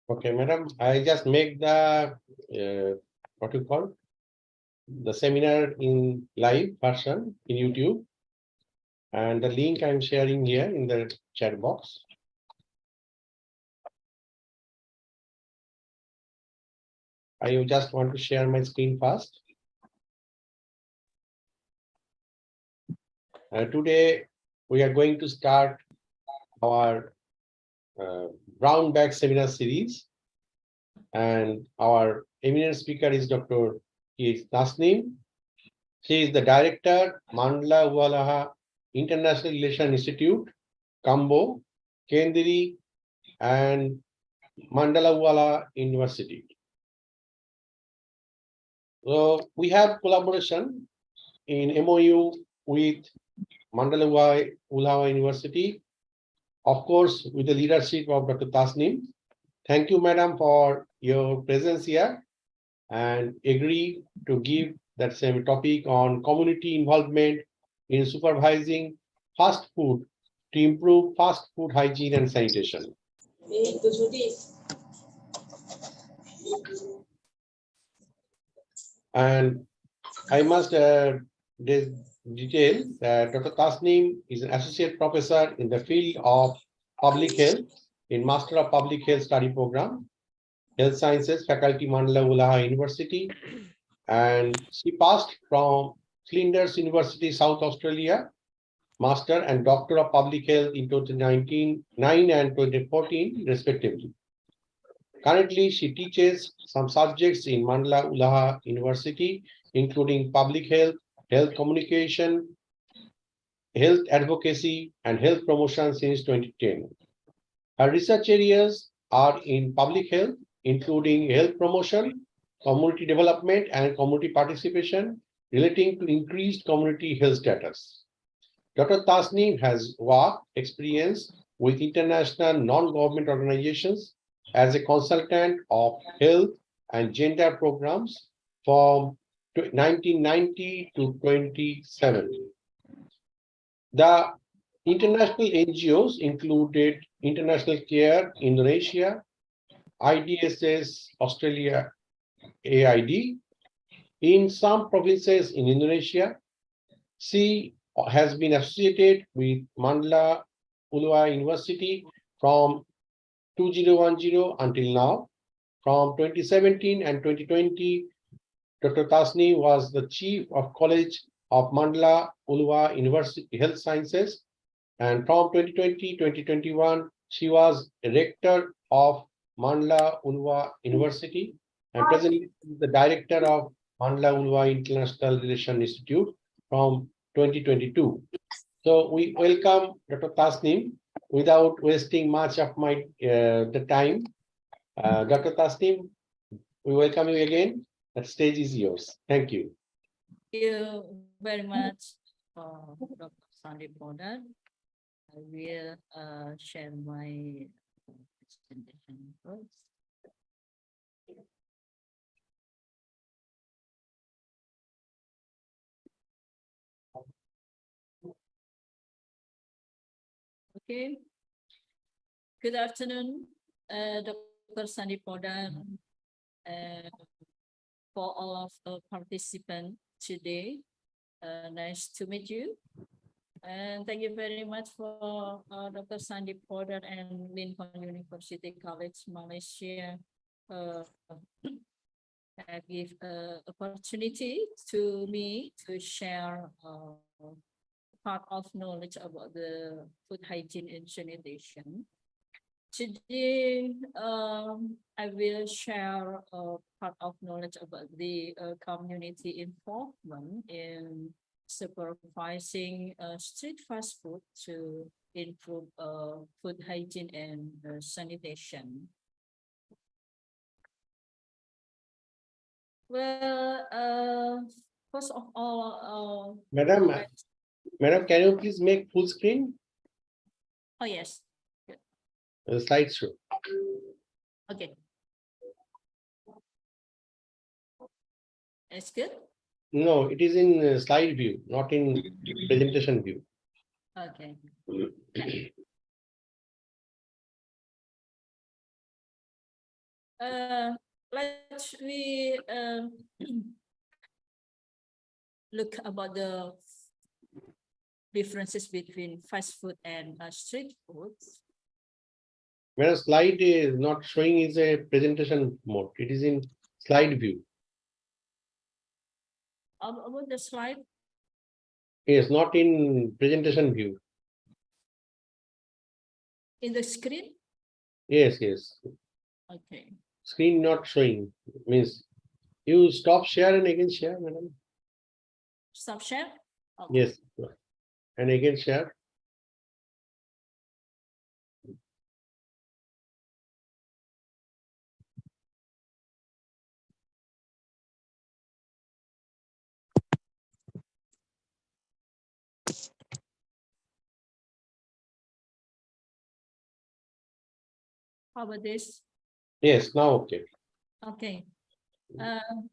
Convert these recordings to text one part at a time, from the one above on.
Okay, madam, I just make the what you call the seminar in live version in YouTube, and the link I'm sharing here in the chat box. I just want to share my screen first. Today we are going to start our brown bag seminar series, and our eminent speaker is Dr. Tasneem. She is the director, Mandla Walaha International Relations Institute, Kambo, Kendiri, and Mandalawala University. So we have collaboration in MOU with Mandalawala University, of course, with the leadership of Dr. Tasneem. Thank you, madam, for your presence here and agree to give that same topic on community involvement in supervising fast food to improve fast food hygiene and sanitation. And I must detail that Dr. Tasneem is an associate professor in the field of public health in Master of Public Health Study Program, Health Sciences, Faculty Mandalawala University, and she passed from Flinders University, South Australia, Master and Doctor of Public Health in 2019 and 2014, respectively. Currently, she teaches some subjects in Mandalawala University, including public health, health communication, health advocacy, and health promotion since 2010. Her research areas are in public health, including health promotion, community development, and community participation relating to increased community health status. Dr. Tasneem has work experience with international non-government organizations as a consultant of health and gender programs from 1990 to 27. The international NGOs included International Care Indonesia, IDSS Australia AID. In some provinces in Indonesia, she has been associated with Mandla Ulua University from 2010 until now. From 2017 and 2020, Dr. Tasneem was the chief of College of Mandla Ulua University Health Sciences. And from 2020-2021, she was rector of Mandla Ulua University and presently the director of Mandla Ulua International Relations Institute from 2022. So we welcome Dr. Tasneem without wasting much of my the time. Dr. Tasneem, we welcome you again. The stage is yours. Thank you. Thank you very much, Dr. Sandeep Poddar. I will share my presentation first. Okay. Good afternoon, Dr. Sandeep Poddar, for all of the participants today. Nice to meet you. And thank you very much for Dr. Sandeep Poddar and Lincoln University College, Malaysia, give opportunity to me to share part of knowledge about the food hygiene and sanitation. Today, I will share a part of knowledge about the community involvement in supervising street fast food to improve food hygiene and sanitation. Well, first of all, Madam, Madam, can you please make full screen oh yes, slideshow? okay, it's good. No, it is in slide view, not in presentation view. Okay. Let's we look about the differences between fast food and street foods. Whereas slide is not showing is a presentation mode. It is in slide view. About the slide, Yes, not in presentation view. in the screen. Yes, yes. Okay. Screen not showing means you stop share and again share, madam. Stop share. Okay. Yes, and again share. How about this? Yes, now okay. Okay.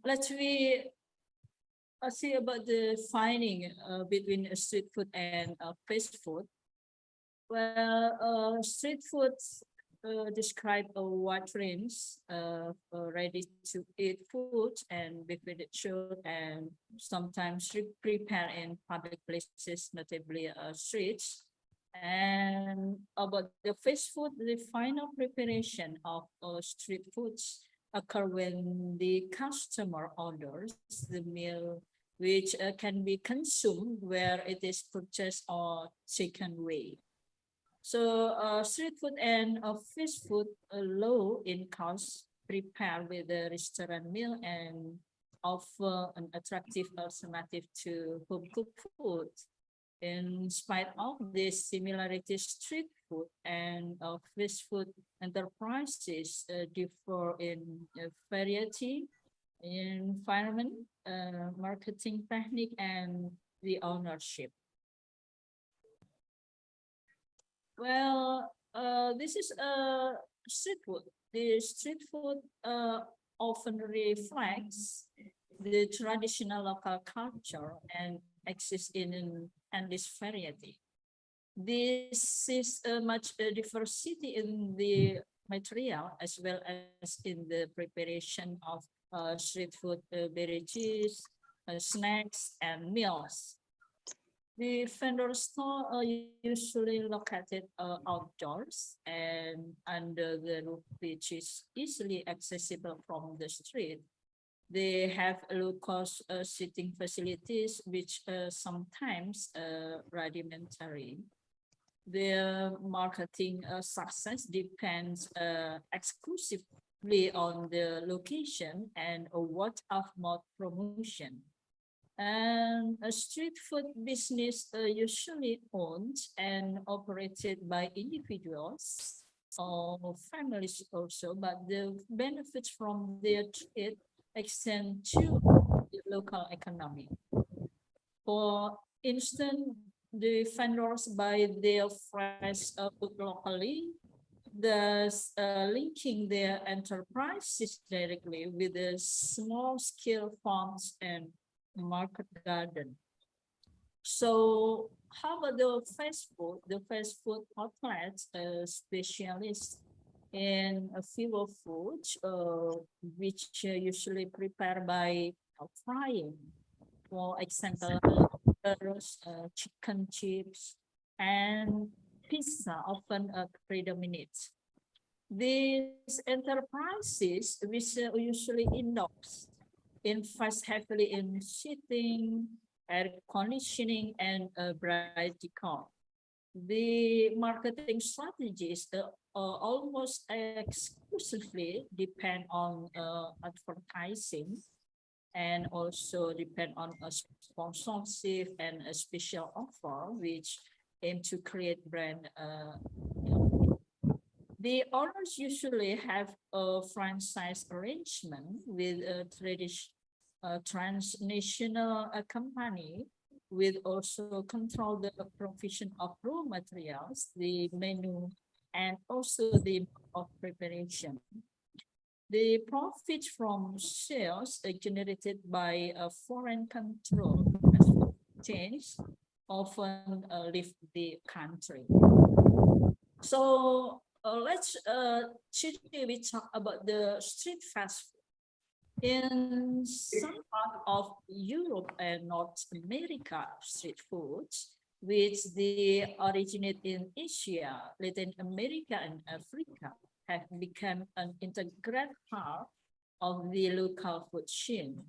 Let's we see about the finding between street food and fast food. Well, street foods describe a wide range of ready-to-eat food and beverages and sometimes prepared in public places, notably streets. And about the fast food, the final preparation of street foods occur when the customer orders the meal, which can be consumed where it is purchased or taken away. So street food and fast food low in cost, prepare with a restaurant meal and offer an attractive alternative to home cooked food. In spite of this similarity, street food and fast food enterprises differ in variety, environment, marketing technique, and the ownership. Well, this is a street food. The street food often reflects the traditional local culture and exists in an endless variety. This is a much diversity in the material as well as in the preparation of street food beverages, snacks, and meals. The vendor store are usually located outdoors and under the roof, which is easily accessible from the street. They have low-cost seating facilities, which sometimes rudimentary. Their marketing success depends exclusively on the location and a word-of-mouth promotion. And a street food business usually owned and operated by individuals or families also, but the benefits from their trade extend to the local economy. For instance, the vendors buy their fresh food locally, thus linking their enterprises directly with the small-scale farms and market garden. So how about the fast food? The fast food outlets specialists in a few of foods, which usually prepared by frying. For example, hamburgers, chicken chips, and pizza often predominate. These enterprises, which usually indoors, invest heavily in seating, air conditioning, and bright decor. The marketing strategies almost exclusively depend on advertising and also depend on a sponsorship and a special offer, which aim to create brand. The owners usually have a franchise arrangement with a transnational company, with also control the provision of raw materials, the menu, and also the mode of preparation. The profits from sales generated by a foreign control chains often leave the country. So let's today we talk about the street fast food. In some part of Europe and North America, street foods, which they originate in Asia, Latin America, and Africa, have become an integral part of the local food chain.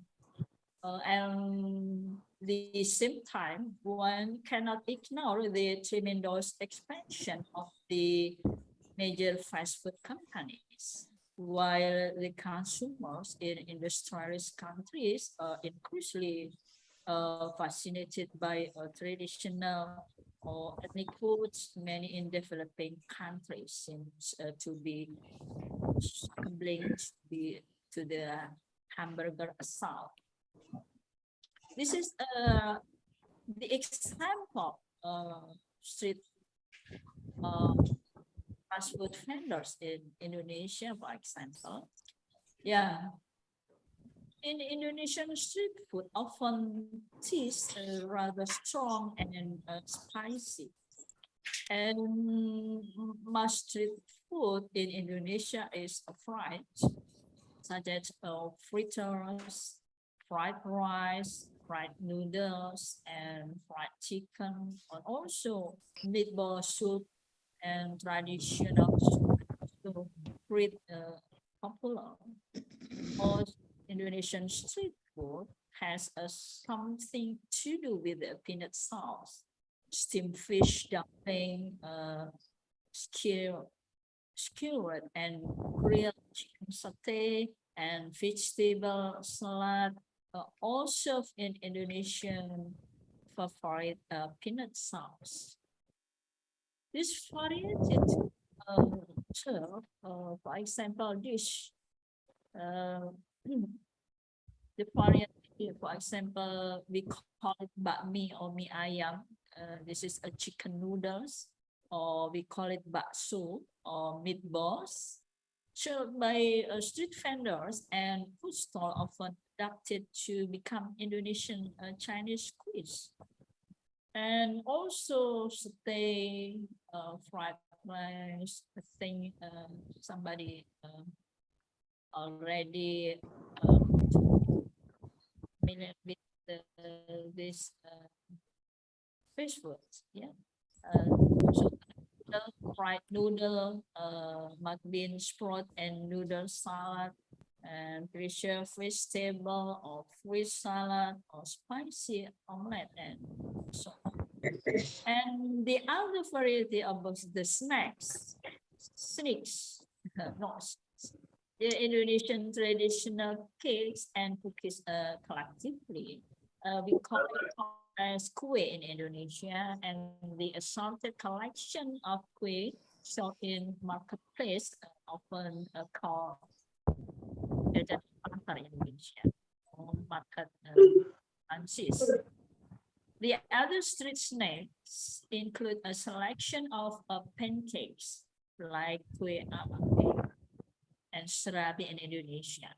And the same time, one cannot ignore the tremendous expansion of the major fast food companies, while the consumers in industrialized countries are increasingly fascinated by traditional or ethnic foods. Many in developing countries seems to be succumbing to the hamburger assault. This is the example street fast food vendors in Indonesia, for example. Yeah, in Indonesian street food often tastes rather strong and spicy. And much street food in Indonesia is fried, such as fritters, fried rice, fried noodles, and fried chicken, and also meatball soup and traditional soup. So pretty popular. All Indonesian street food has something to do with the peanut sauce, steamed fish dumpling, skewered and grilled chicken satay, and vegetable salad, all served in Indonesian favorite peanut sauce. This variety serve, for example, dish. The variety, for example, we call it bakmi or mie ayam. This is a chicken noodles, or we call it bakso or meatballs, served by street vendors and food stall, often adapted to become Indonesian Chinese cuisine. And also satay, fried rice. I think somebody already familiar with this fish foods. Yeah. So fried noodle, mung bean sprout and noodle salad, and preserved vegetable or fish salad or spicy omelette and so on. And the other variety of the snacks, not the Indonesian traditional cakes and cookies collectively. We call it as kue in Indonesia, and the assorted collection of kue sold in marketplace, often called jajan pasar Indonesia, or market franchise. The other street snacks include a selection of pancakes like kue and serabi in Indonesia,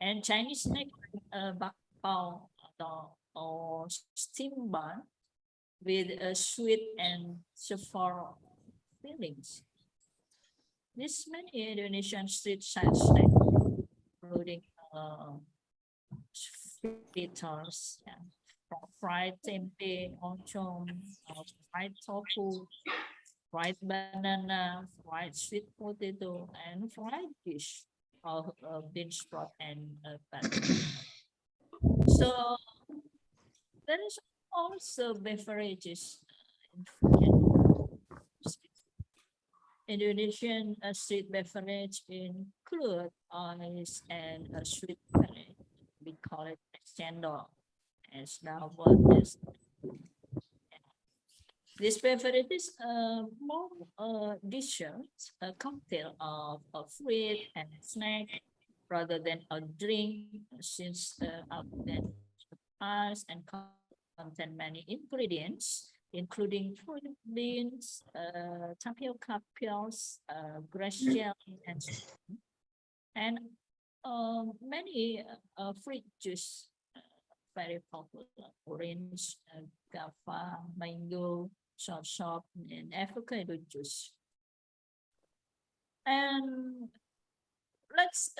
and Chinese snack bakpao or steamed bun with a sweet and sour fillings. This many Indonesian street side snacks, including fritters, fried tempeh, oncom, fried tofu, fried banana, fried sweet potato, and fried fish of bean sprout and butter. So there is also beverages in food. Indonesian street beverage include ice and a sweet beverage. We call it cendol, as the word is. This beverage is more dessert, a cocktail of a fruit and snack rather than a drink, since then ice and contain many ingredients, including fruit beans, tapioca pills, grass jelly, and so on. And many fruit juice very popular: orange, guava, mango, soursop, and avocado juice. And let's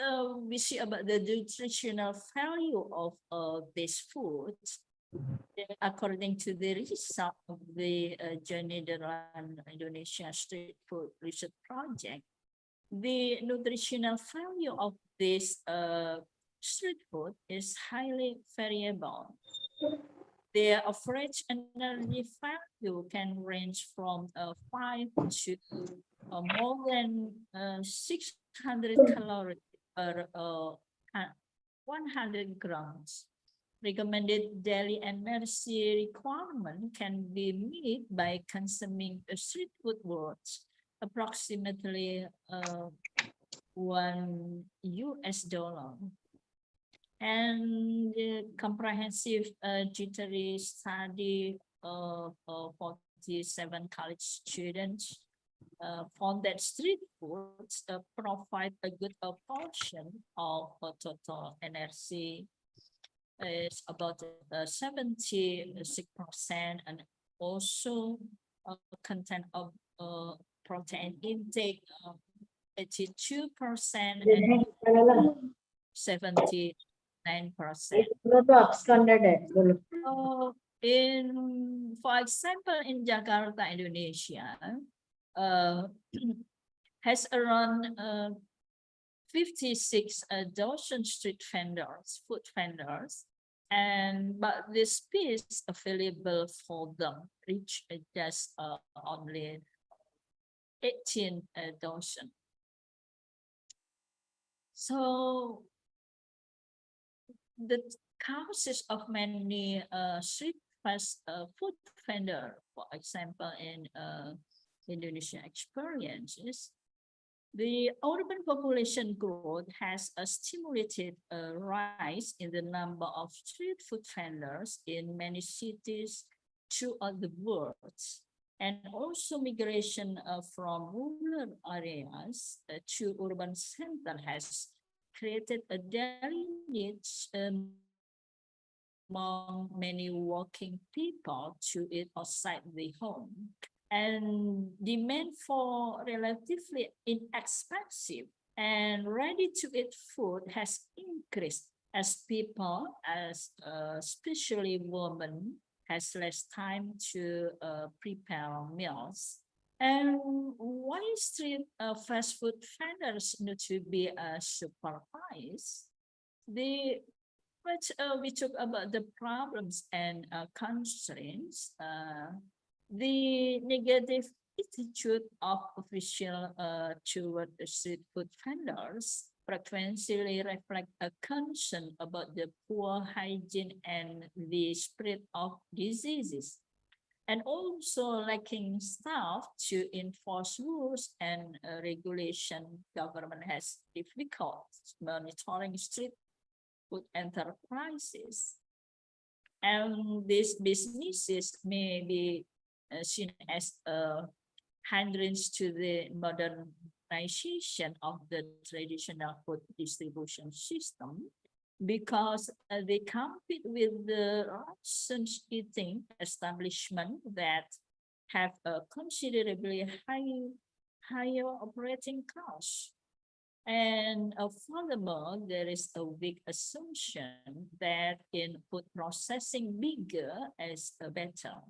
we see about the nutritional value of this food. According to the result of the Journey Around Indonesia Street Food Research Project, the nutritional value of this street food is highly variable. The average energy value can range from 5 to more than 600 calories per 100 grams. Recommended daily energy requirement can be met by consuming a street food worth approximately $1. And the comprehensive jittery study of 47 college students found that street foods provide a good portion of total energy, is about 76%, and also content of protein intake 82% and 79%. For example, in Jakarta, Indonesia, has around 56 dozen street vendors, food vendors, but the space available for them reach just only 18 dozen. So the causes of many street fast food vendor, for example, in Indonesian experiences, the urban population growth has stimulated a rise in the number of street food vendors in many cities throughout the world. And also migration from rural areas to urban center has created a daily needs among many working people to eat outside the home. And demand for relatively inexpensive and ready-to-eat food has increased as people, especially women, has less time to prepare meals. And why street fast food vendors need to be supervised? We talk about the problems and constraints. The negative attitude of officials toward the street food vendors frequently reflect a concern about the poor hygiene and the spread of diseases, and also lacking staff to enforce rules and regulation. Government has difficult monitoring street food enterprises, and these businesses may be seen as a hindrance to the modernization of the traditional food distribution system, because they compete with the rations eating establishment that have a considerably higher operating costs. And furthermore, there is a weak assumption that in food processing, bigger is better.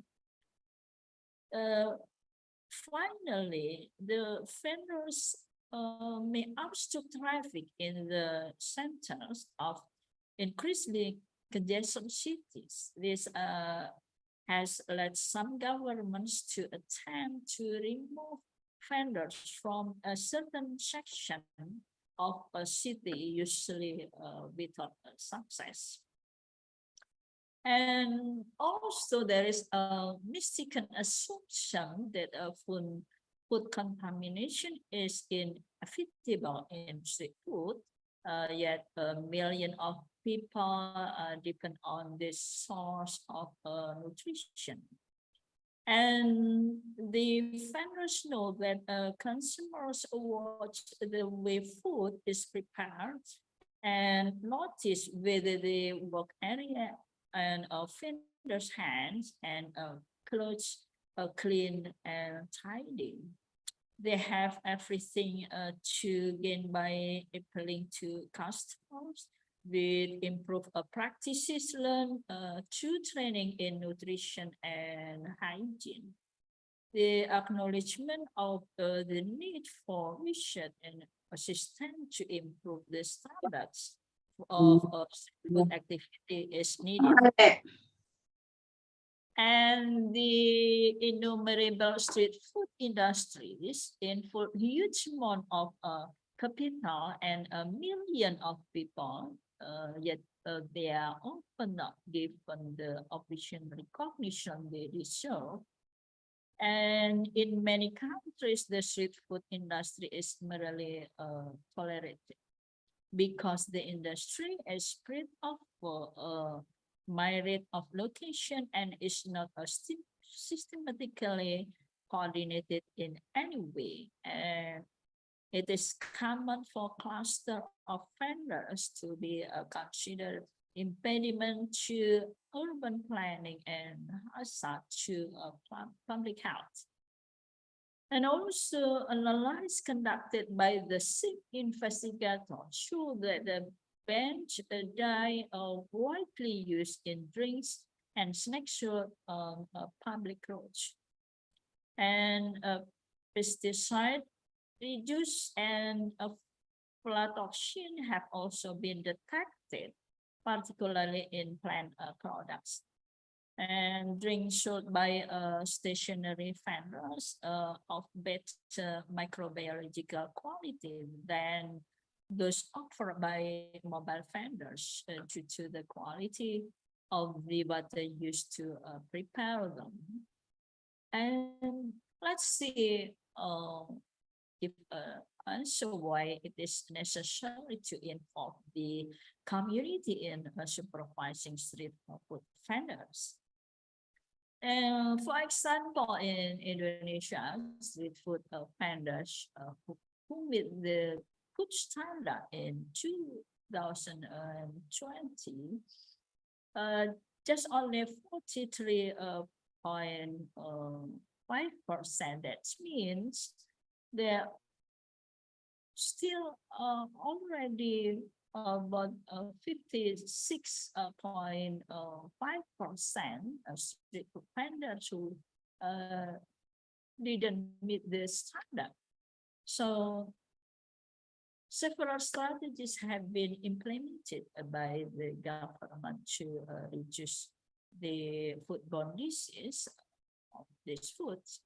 Finally, the vendors may obstruct traffic in the centers of increasingly congested cities. This has led some governments to attempt to remove vendors from a certain section of a city, usually without success. And also there is a mistaken assumption that food contamination is inevitable in street food, yet a million of people depend on this source of nutrition. And the vendors know that consumers watch the way food is prepared and notice whether the work area and vendors' hands and clothes are clean and tidy. They have everything to gain by appealing to customers with improved practices learned through training in nutrition and hygiene. The acknowledgement of the need for research and assistance to improve the standards of food activity is needed. And the innumerable street food industries involve huge amount of capital and a million of people, yet they are often not given the official recognition they deserve. And in many countries, the street food industry is merely tolerated because the industry is spread over a myriad of location and is not systematically coordinated in any way. And it is common for cluster of vendors to be considered impediment to urban planning and hazard to public health. And also analysis conducted by the SIP investigator show that the bench dye are widely used in drinks and snacks for public roads. And pesticide reduce and aflatoxin have also been detected, particularly in plant products. And drinks sold by stationary vendors of better microbiological quality than those offered by mobile vendors due to the quality of the water used to prepare them. And let's see if answer why it is necessary to involve the community in supervising street food vendors. And for example, in Indonesia, street food vendors who meet the food standard in 2020, just only 43.5%. That means they're still already about 56.5% street food vendors who didn't meet the standard. So several strategies have been implemented by the government to reduce the foodborne disease of these foods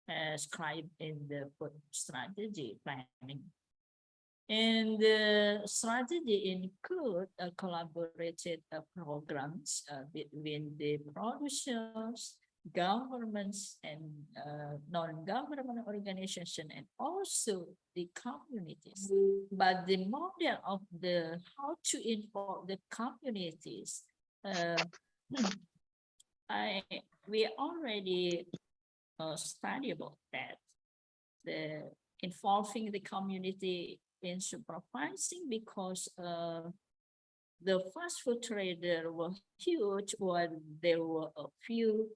described in the food strategy planning. And the strategy include collaborated programs between the producers, governments, and non-government organizations, and also the communities. But the model of the how to involve the communities, we already study about that. The involving the community in supervising, because the fast food trader were huge when there were a few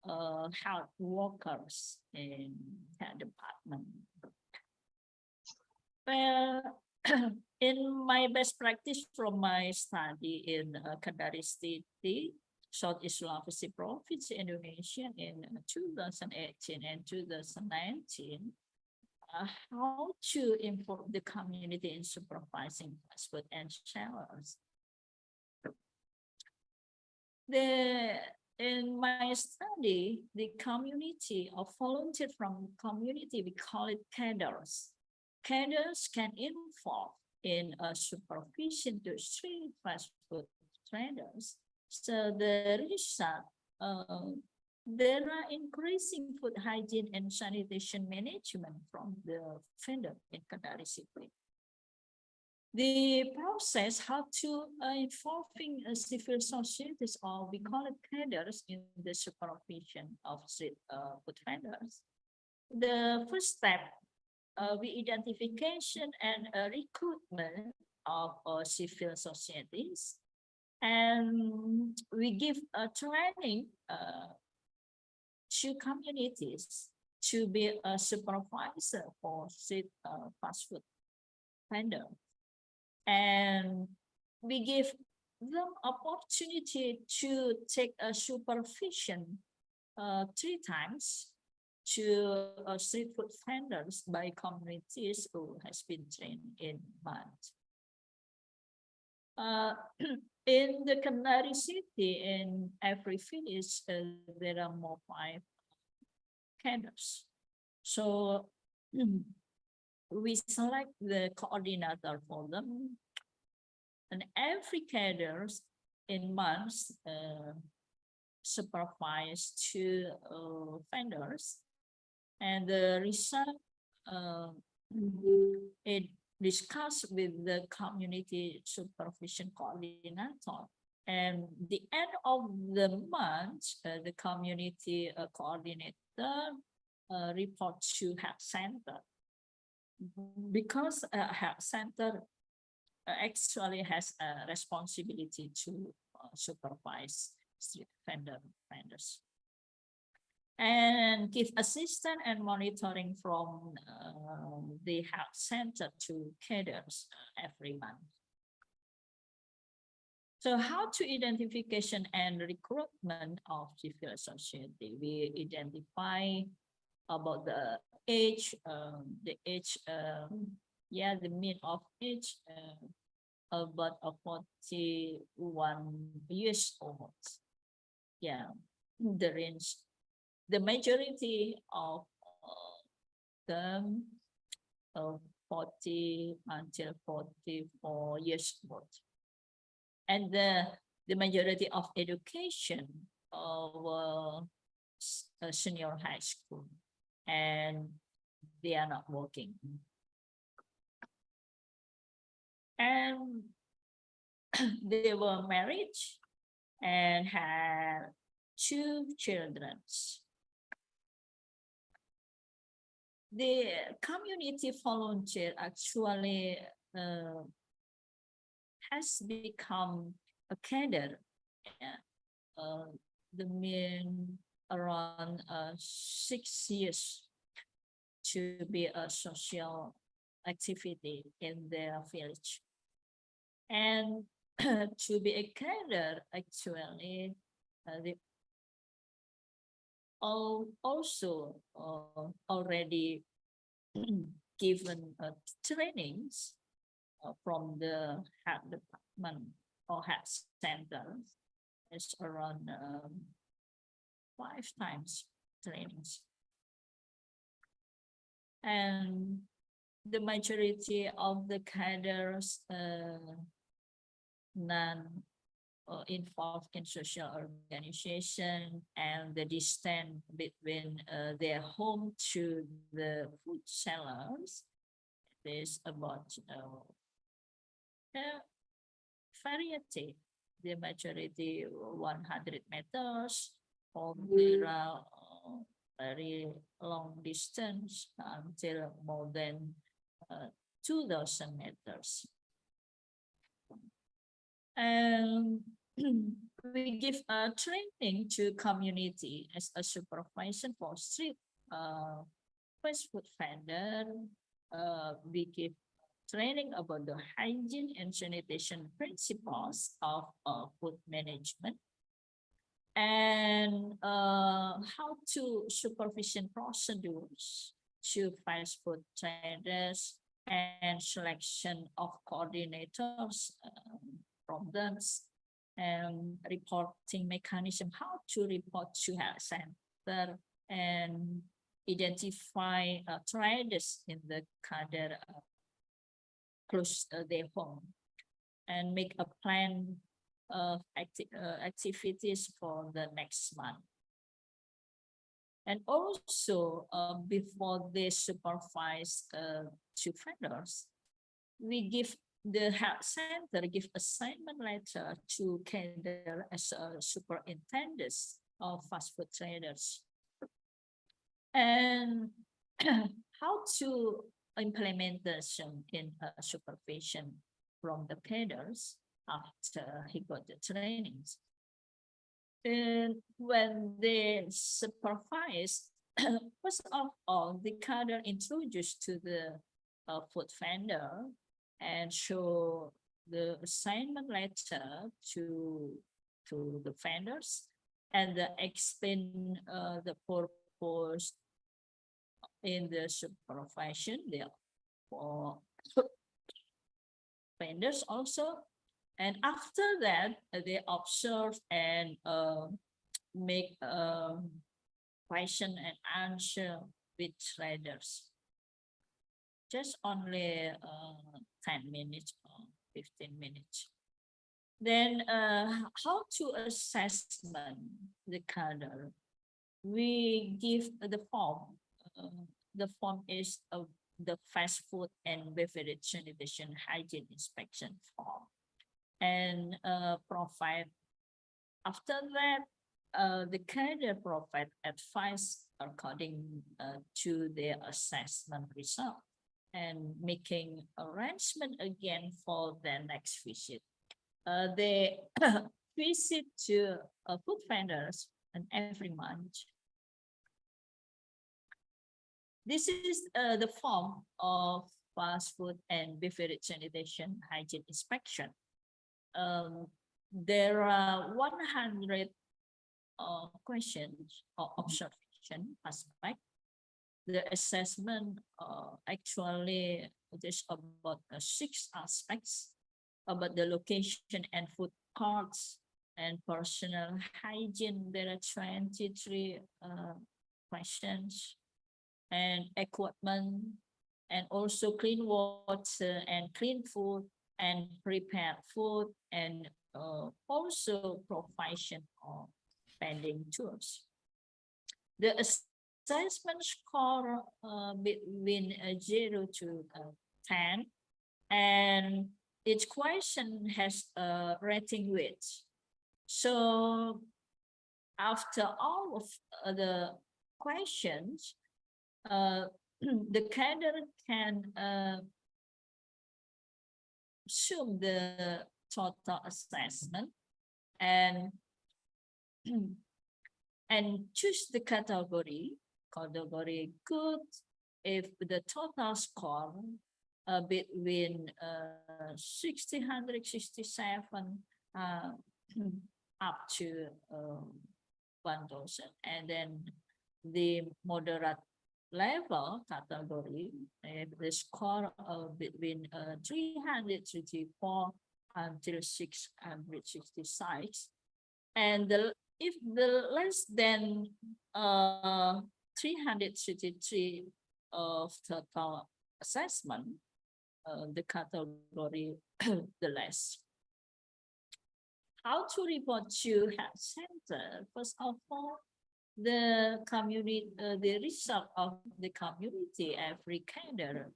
health workers in that department. Well, in my best practice from my study in Kendari City, Southeast Sulawesi Province, Indonesia in 2018 and 2019, how to involve the community in supervising fast food and sellers. in my study, the community of volunteer from community, we call it cadres. Cadres can involve in a supervision to street fast food traders. So the result, there are increasing food hygiene and sanitation management from the vendor in Kendari City. The process how to involving civil societies, or we call it cadres, in the supervision of street food vendors. The first step, we identification and recruitment of civil societies, and we give a training to communities to be a supervisor for street fast food vendor. And we give them opportunity to take a supervision 3 times to street food vendors by communities who has been trained in months. In the Kendari City, in every village, there are more 5 cadres. So we select the coordinator for them, and every cadres in months supervise 2 vendors, and the result it discussed with the community supervision coordinator. And the end of the month, the community coordinator report to health center, because health center actually has a responsibility to supervise street vendors and give assistance and monitoring from the health center to cadres every month. So how to identification and recruitment of civil society? We identify about the age, the mean of age, about 41 years old. Yeah, the range. The majority of them 40 until 44 years old. And the majority of education of senior high school, and they are not working. And they were married and had 2 children. The community volunteer actually has become a cadre. The mean around 6 years to be a social activity in their village. And to be a cadre, actually, they also already given trainings from the health department or health center. It's around 5 times trainings. And the majority of the cadres none involved in social organization, and the distance between their home to the food sellers is about variety. The majority 100 meters, or there are very long distance until more than 2,000 meters. And we give a training to community as a supervision for street fast food vendor. We give training about the hygiene and sanitation principles of food management, and how to supervision procedures to fast food traders, and selection of coordinators from them, and reporting mechanism, how to report to health center and identify traders in the cadre close their home, and make a plan of activities for the next month. And also, before they supervise to vendors, we give the health center give assignment letter to cadre as a superintendents of fast food traders. And how to implementation in supervision from the cadres after he got the trainings. And when they supervise, first of all, the cadre introduced to the food vendor and show the assignment letter to the vendors, and explain the purpose in the supervision there for vendors also. And after that, they observe and make question and answer with traders. Just only 10 minutes or 15 minutes. Then how to assessment the cadre? We give the form. The form is the fast food and beverage sanitation hygiene inspection form, and provide after that the cadre provide advice according to their assessment result, and making arrangement again for the next visit. They visit to food vendors and every month. This is the form of fast food and beverage sanitation hygiene inspection. There are 100 questions or observation aspect. The assessment actually is about 6 aspects about the location and food courts and personal hygiene. There are 23 questions, and equipment, and also clean water and clean food and prepared food, and also provision of vending tools. The assessment score between 0 to 10, and each question has a rating weight. So after all of the questions, the candidate can assume the total assessment and choose the category good if the total score between 167 up to 1000, and then the moderate level category, the score between 334 until 666, and if the less than 333 of total assessment, the category the less. How to report to health center? First of all, the community, the result of the community, every cadre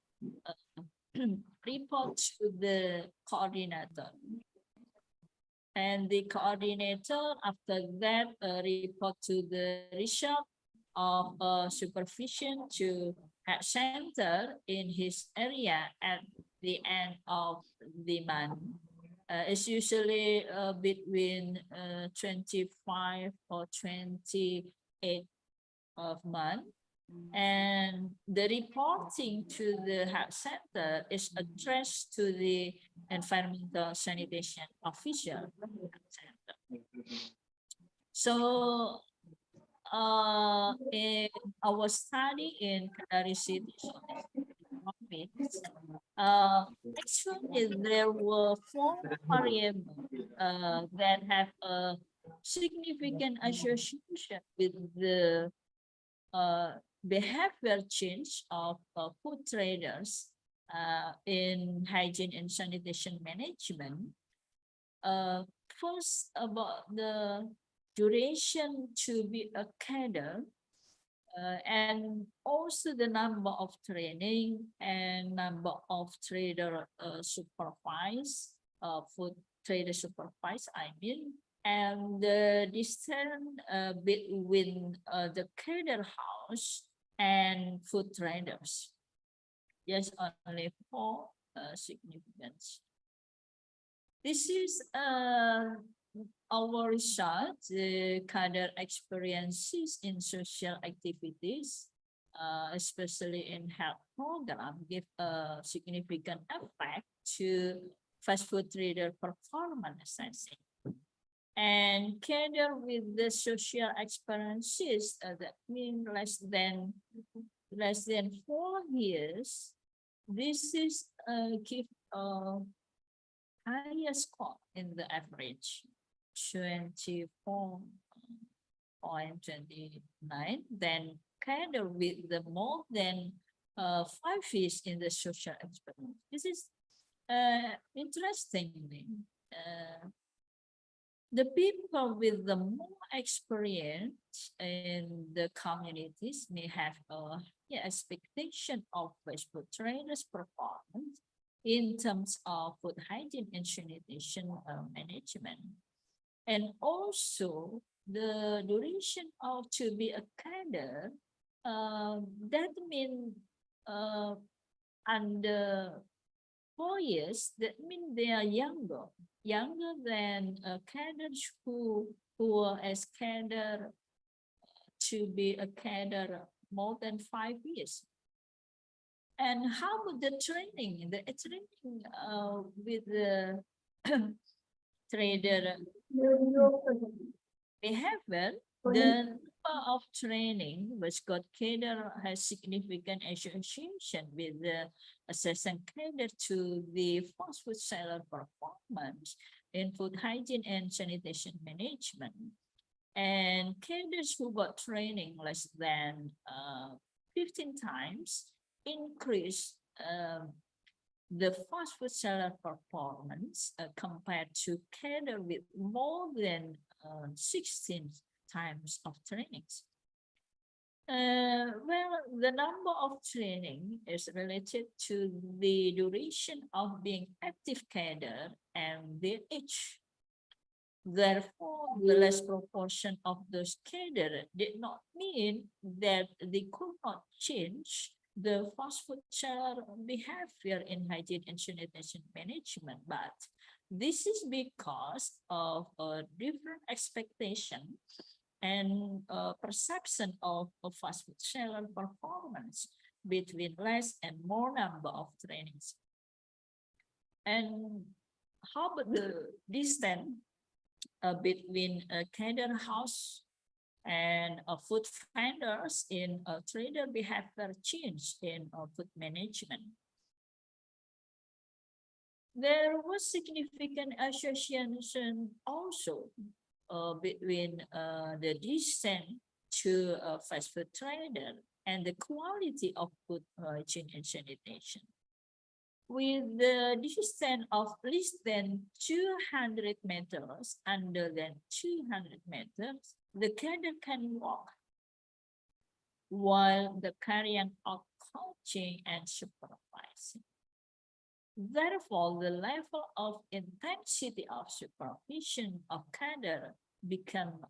report to the coordinator, and the coordinator after that report to the result of supervision to health center in his area at the end of the month. It's usually between 25 or 28 of month, and the reporting to the health center is addressed to the environmental sanitation official. So in our study in Kendari City, actually there were 4 variables that have a significant association with the behavior change of food traders in hygiene and sanitation management. First, about the duration to be a cadre, and also the number of training and number of trader supervised, food trader supervised, I mean, and the distance between the cadre house and food traders. Yes, only four significance. This is our result, the cadre experiences in social activities, especially in health program, give a significant effect to fast food trader performance assessing. And cadre with the social experiences that mean less than 4 years, this is give a higher score in the average, 24.29, then cadre with the more than 5 years in the social experience. This is interestingly, the people with the more experience in the communities may have a expectation of fast food traders' performance in terms of food hygiene and sanitation management. And also the duration of to be a cadre, that means under 4 years, that means they are younger than cadres who are as cadre to be a cadre more than 5 years. And how would the training? The training with the trader behavior, the number of training which got cadre has significant association with the assessing cadre to the fast food seller performance in food hygiene and sanitation management. And cadres who got training less than 15 times increase the fast food seller performance compared to cadre with more than 16 times of trainings. Well, the number of training is related to the duration of being active cadre and their age. Therefore, the less proportion of those cadre did not mean that they could not change the fast food seller behavior in hygiene and sanitation management, but this is because of a different expectation and perception of a fast food seller performance between less and more number of trainings. And how about the distance between a cadre house and food vendors in trader behavior change in food management? There was significant association also between the distance to fast food trader and the quality of food hygiene and sanitation. With the distance of less than 200 meters, under than 200 meters, the cadre can walk, while the carrying of coaching and supervising. Therefore, the level of intensity of supervision of cadre become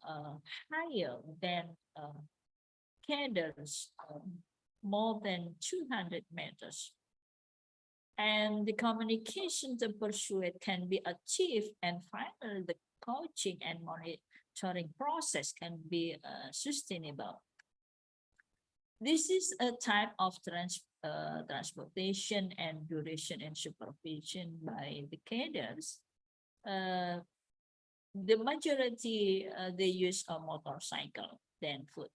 higher than cadres more than 200 meters. And the communication to persuade can be achieved, and finally the coaching and monitoring process can be sustainable. This is a type of transportation and duration and supervision by the cadres. The majority they use a motorcycle than foot.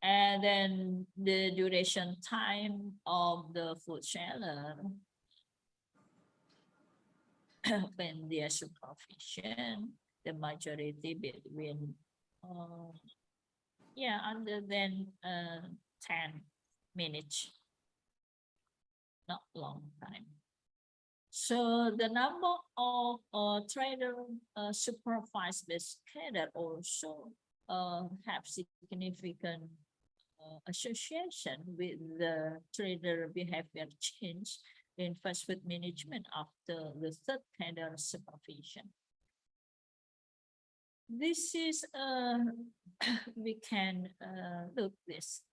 And then the duration time of the food seller when their supervision, the majority between under than 10 minutes, not long time. So the number of trader supervised by scatter also have significant association with the trader behavior change in fast food management after the third cadre supervision. This is we can look this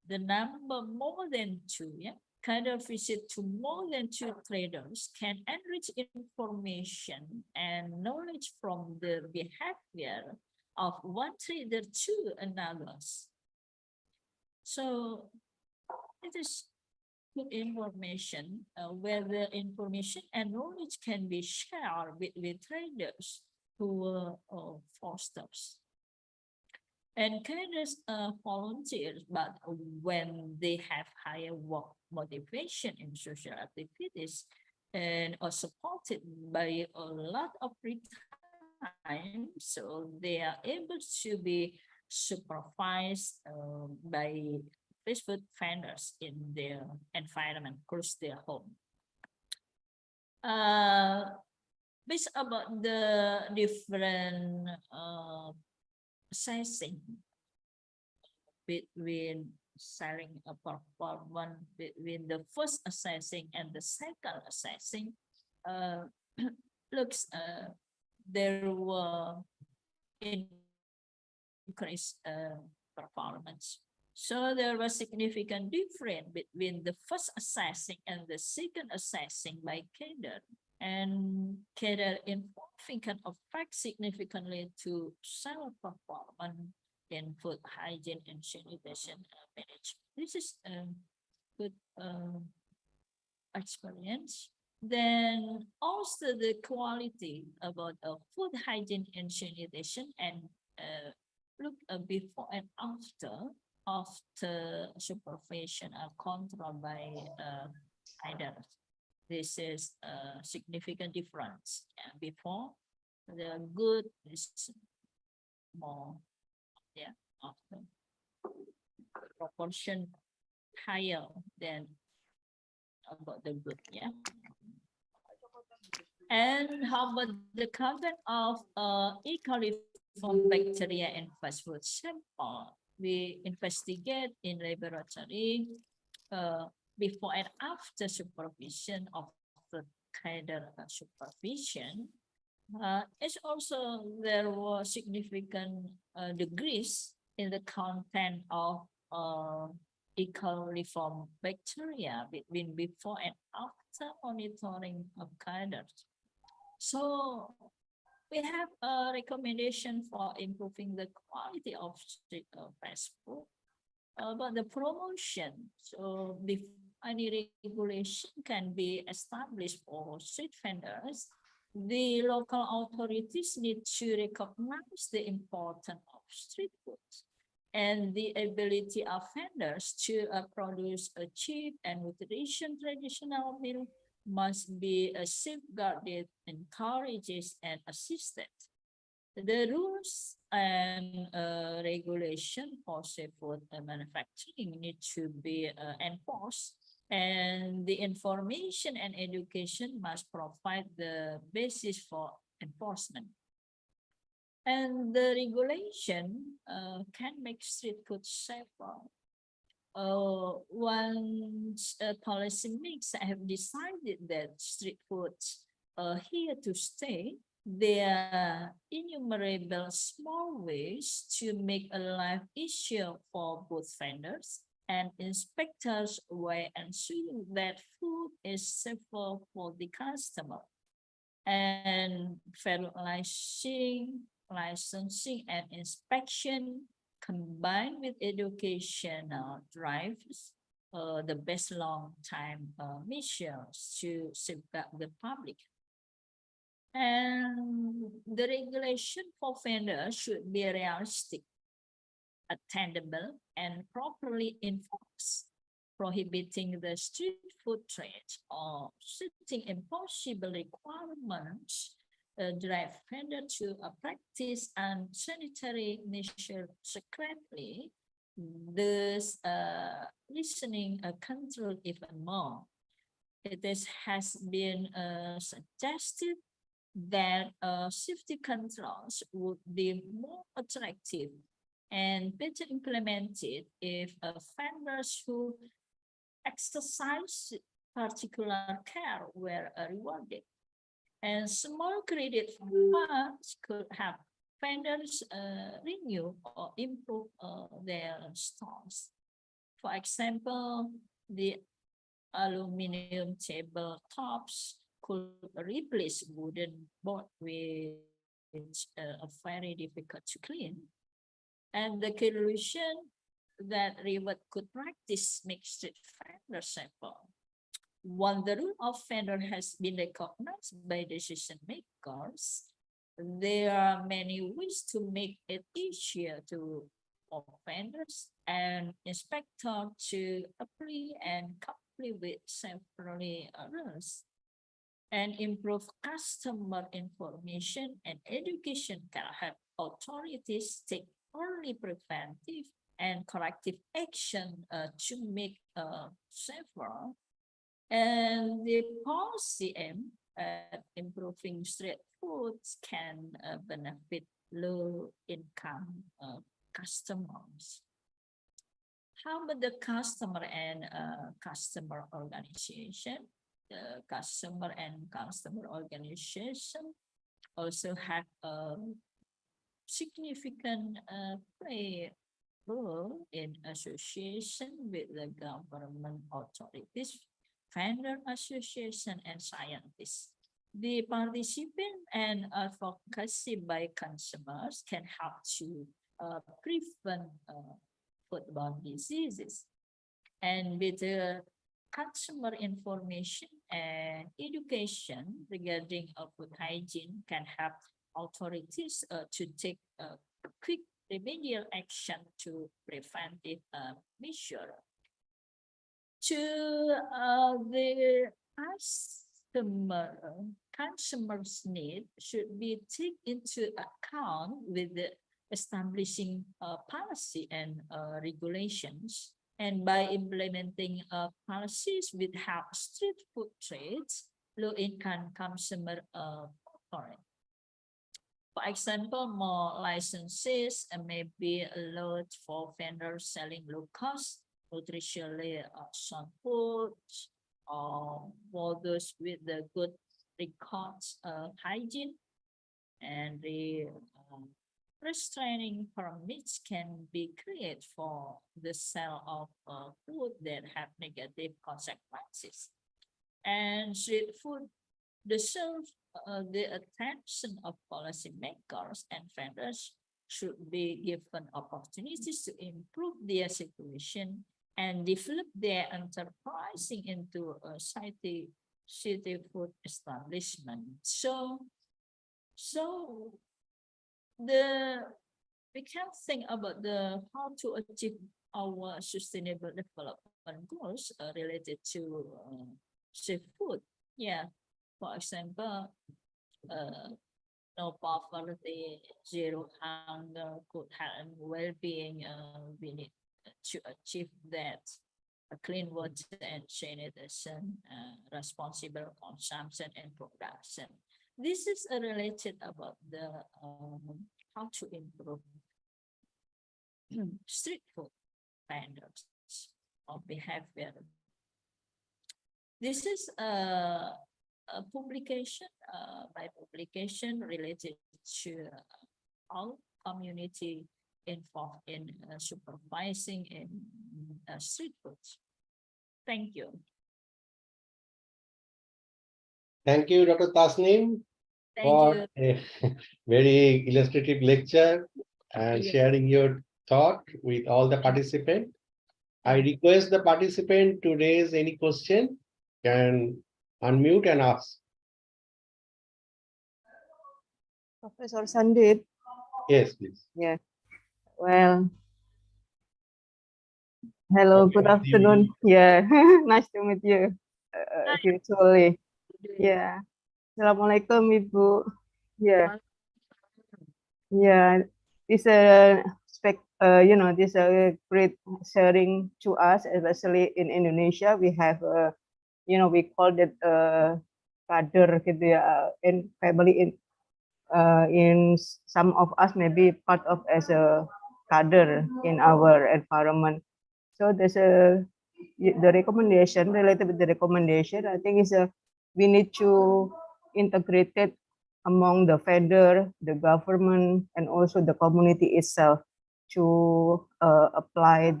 the number more than two, cadre visit to more than two traders can enrich information and knowledge from the behavior of one trader to another. So it is good information where the information and knowledge can be shared with traders who fosters. And traders volunteers, but when they have higher work motivation in social activities and are supported by a lot of free time, so they are able to be supervised by fast food vendors in their environment close to their home. Based about the different sizing between selling a performance between the first assessing and the second assessing, looks there were increased performance. So there was significant difference between the first assessing and the second assessing by cadre, and cadre involving can affect significantly to cell performance in food hygiene and sanitation management. This is a good experience. Then also the quality about food hygiene and sanitation and look before and after supervision are controlled by either. This is a significant difference. Before the good is more, often proportion higher than about the good, And how about the content of E. coli from bacteria in fast food sample? We investigate in laboratory before and after supervision of the cadre supervision. It's also there were significant degrees in the content of E. coli from bacteria between before and after monitoring of cadres. So we have a recommendation for improving the quality of street fast food, but the promotion. So any regulation can be established for street vendors, the local authorities need to recognize the importance of street food and the ability of vendors to produce a cheap and nutritious traditional meal must be safeguarded, encouraged, and assisted. The rules and regulation for seafood manufacturing need to be enforced, and the information and education must provide the basis for enforcement. And the regulation can make street food safer. Once policymakers have decided that street foods are here to stay, there are innumerable small ways to make a life easier for both vendors and inspectors while ensuring that food is safer for the customer. And fair licensing and inspection combined with educational drives the best long-time measures to safeguard the public. And the regulation for vendors should be realistic, attainable, and properly enforced, prohibiting the street food trade or setting impossible requirements requirements drive vendors to practice unsanitary measures secretly, thus listening control even more. Has been suggested that safety controls would be more attractive and better implemented if offenders who exercise particular care were rewarded. And small credit funds could help vendors renew or improve their stores. For example, the aluminum tabletops could replace wooden board, which are very difficult to clean. And the conclusion that reward could practice makes street vendors safer. Once the rule of vendor has been recognized by decision makers, there are many ways to make it easier to offenders and inspectors to apply and comply with safety rules, and improve customer information and education can help authorities take early preventive and corrective action to make safer. And the policy aim at improving street foods can benefit low-income customers. How about the customer and customer organization? The customer and customer organization also have a significant play role in association with the government authorities, vendor association, and scientists. The participant and advocacy by consumers can help to prevent foodborne diseases. And with the consumer information and education regarding food hygiene can help authorities to take quick remedial action to preventive measure. To the consumers' need should be taken into account with the establishing policy and regulations. And by implementing policies with help street food trades, low-income consumer operate. For example, more licenses may be allowed for vendors selling low-cost, nutritionally sound foods, or for those with the good records of hygiene. And the restraining permits can be created for the sale of food that have negative consequences. And street food deserves the attention of policymakers and vendors should be given opportunities to improve their situation and develop their enterprising into a city food establishment. So we can think about the how to achieve our sustainable development goals related to seafood. Yeah, for example, no poverty, zero hunger, good health and well-being. We need to achieve that. Clean water and sanitation, responsible consumption and production. This is related about the how to improve street food vendors or behavior. This is a publication by publication related to all community involved in supervising in street foods. Thank you. Thank you, Dr. Tasneem, for a very illustrative lecture and sharing your thought with all the participants. I request the participant to raise any question, can unmute and ask. Professor Sandip. Yes, please. Yeah. Well, hello, good afternoon. Yeah, nice to meet you virtually. Yeah. Assalamualaikum, Ibu. Yeah, yeah. This this a great sharing to us, especially in Indonesia. We have we call it kader gitu ya, in family in some of us maybe part of as a kader in our environment. So there's the recommendation related with the recommendation. I think is we need to integrate it among the federal, the government, and also the community itself to apply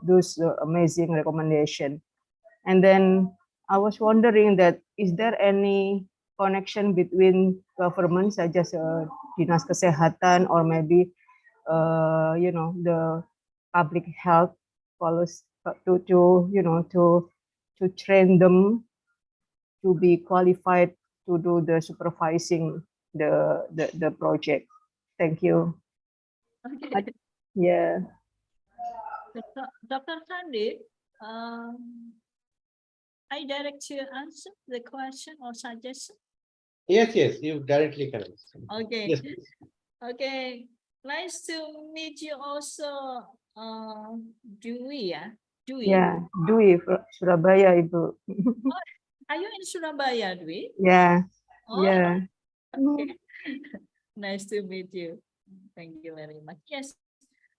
those amazing recommendation. And then I was wondering that is there any connection between government such as Dinas Kesehatan or maybe the public health policy to train them to be qualified to do the supervising the project. Thank you. Okay. Yeah. Dr. Sandi, I direct you answer the question or suggestion. Yes, you directly can answer. Okay. Yes, please. Okay. Nice to meet you also, Dwi, yeah? Dwi. Yeah, Dwi Surabaya, Ibu. Are you in Surabaya, Dwi? Yeah. Oh, Yeah. okay. Nice to meet you. Thank you very much. Yes,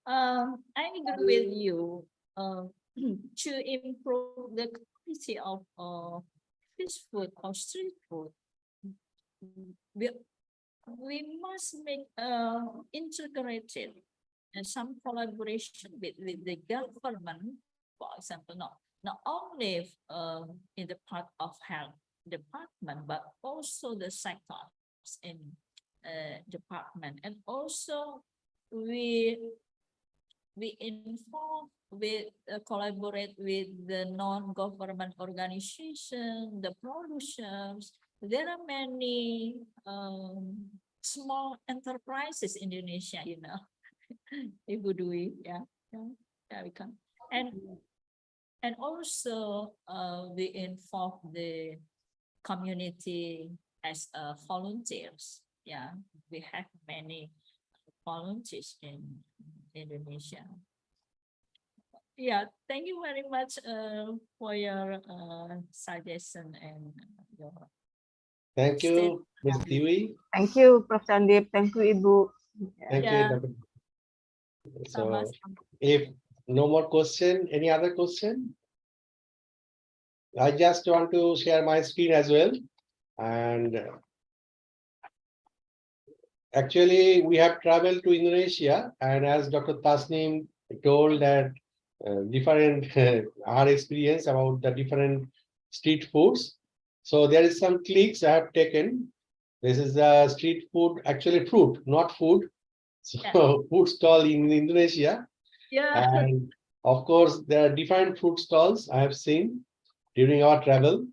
I agree with you. To improve the quality of fish food or street food, we must make integrated and some collaboration with the government, for example, not only in the part of health department, but also the sectors in department, and also we inform with collaborate with the non-government organization, the producers. There are many small enterprises in Indonesia, Ibu Dwi, yeah, we can. And also we involve the community as volunteers. Yeah, we have many volunteers in Indonesia. Yeah, thank you very much for your suggestion and your. Thank you, Ms. Tiwi. Thank you, Prof. Sandip. Thank you, Ibu. Thank you, Yeah. Dr. So, Sama-sama. if no more question, any other question? I just want to share my screen as well. And actually, we have traveled to Indonesia, and as Dr. Tasnim told that different our experience about the different street foods. So there is some clicks I have taken. This is the street food, actually fruit, not food. So food stall in Indonesia. Yeah. And of course, there are different fruit stalls I have seen during our travel.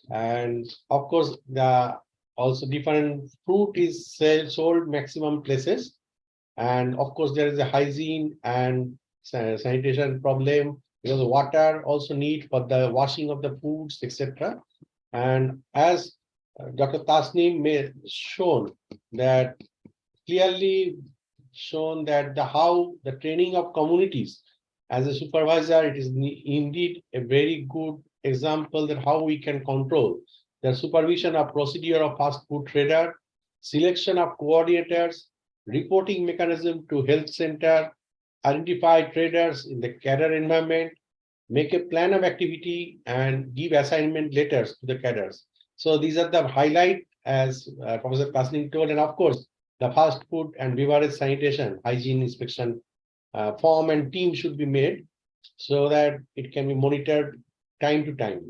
And of course, the also different fruit is sold maximum places. And of course, there is a hygiene and sanitation problem because water also need for the washing of the foods, etc. And as Dr. Tasnim may shown that clearly shown that how the training of communities as a supervisor, it is indeed a very good example that how we can control the supervision of procedure of fast food trader, selection of coordinators, reporting mechanism to health center, identify traders in the cadre environment, make a plan of activity and give assignment letters to the cadres. So these are the highlight as Professor Pasning told, and of course, the fast food and beverage sanitation, hygiene inspection form and team should be made so that it can be monitored time to time.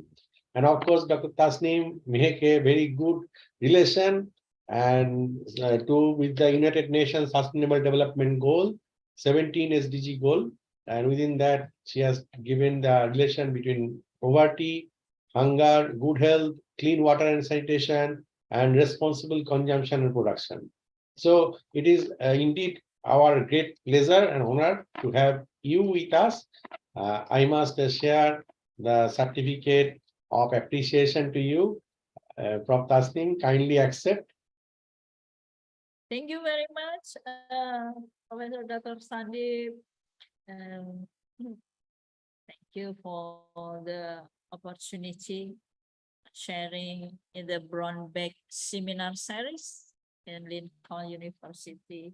And of course, Dr. Tasnim make a very good relation and with the United Nations Sustainable Development Goal, 17 SDG goal. And within that, she has given the relation between poverty, hunger, good health, clean water and sanitation, and responsible consumption and production. So it is indeed our great pleasure and honor to have you with us. I must share the certificate of appreciation to you. Prof. Tasneem, kindly accept. Thank you very much, Professor Dr. Sandeep. Um, thank you for the opportunity sharing in the Brown Bag Seminar Series in Lincoln University.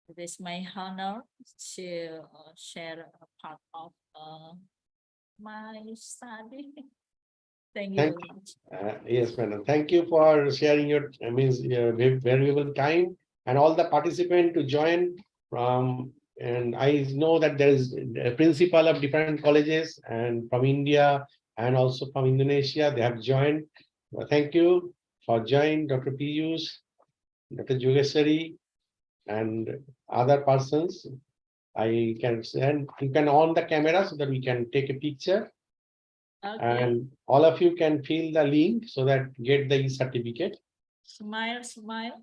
It is my honor to share a part of my study. Thank you Thank very much. Yes, madam. Thank you for sharing your valuable time and all the participants to join from. And I know that there is a principal of different colleges and from India and also from Indonesia. They have joined. Thank you for joining, Dr. Piyush, Dr. Jogeswari, and other persons. I can send. You can on the camera so that we can take a picture. Okay, And all of you can fill the link so that get the certificate. smile, smile.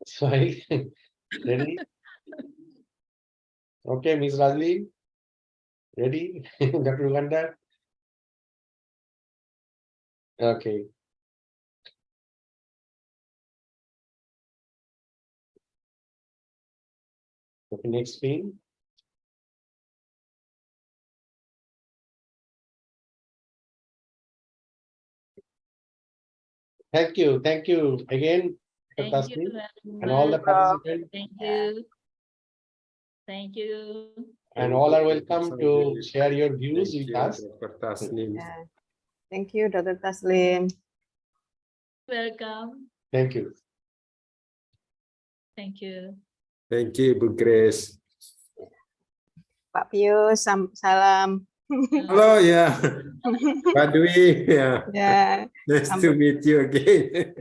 So ready? Okay, Ms. Rajli, ready? Dr. Uganda. Okay. Okay, next screen. Thank you again, Dr. Thank you Tasneem, very and all the much. participants, Thank you. Thank you. and all are welcome to share your views with us. Dr. Tasneem. Yeah. Thank you, Dr. Taslim. Welcome. Thank you. Thank you. Thank you, Bu Grace. Pak Pius, salam. Hello, yeah. Pak Dwi, yeah. Ya, Nice to meet you again.